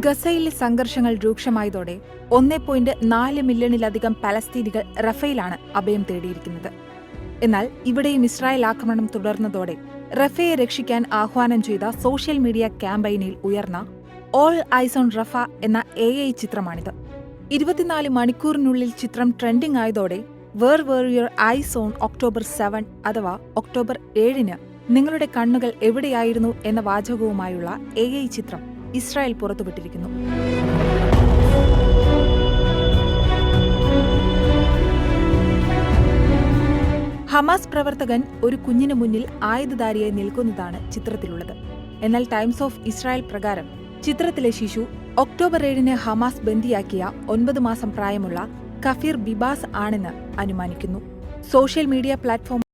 ഗസയിലെ സംഘർഷങ്ങൾ രൂക്ഷമായതോടെ 1.4 മില്യണിലധികം പലസ്തീനികൾ റഫയിലാണ് അഭയം തേടിയിരിക്കുന്നത്. എന്നാൽ ഇവിടെയും ഇസ്രായേൽ ആക്രമണം തുടർന്നതോടെ റഫയെ രക്ഷിക്കാൻ ആഹ്വാനം ചെയ്ത സോഷ്യൽ മീഡിയ ക്യാമ്പയിനിൽ ഉയർന്ന ഓൾ ഐസ് ഓൺ റഫ എന്ന AI ചിത്രമാണിത്. 24 മണിക്കൂറിനുള്ളിൽ ചിത്രം ട്രെൻഡിംഗ് ആയതോടെ where your eyes on October 7 അഥവാ ഒക്ടോബർ 7 നിങ്ങളുടെ കണ്ണുകൾ എവിടെയായിരുന്നു എന്ന വാചകവുമായുള്ള AI ചിത്രം ഇസ്രായേൽ പുറത്തുവിട്ടിരിക്കുന്നു. ഹമാസ് പ്രവർത്തകൻ ഒരു കുഞ്ഞിനു മുന്നിൽ ആയുധധാരിയായി നിൽക്കുന്നതാണ് ചിത്രത്തിലുള്ളത്. എന്നാൽ ടൈംസ് ഓഫ് ഇസ്രായേൽ പ്രകാരം ചിത്രത്തിലെ ശിശു ഒക്ടോബർ 7 ഹമാസ് ബന്ദിയാക്കിയ 9 മാസം പ്രായമുള്ള കഫീർ ബിബാസ് ആണെന്ന് അനുമാനിക്കുന്നു. Social media platform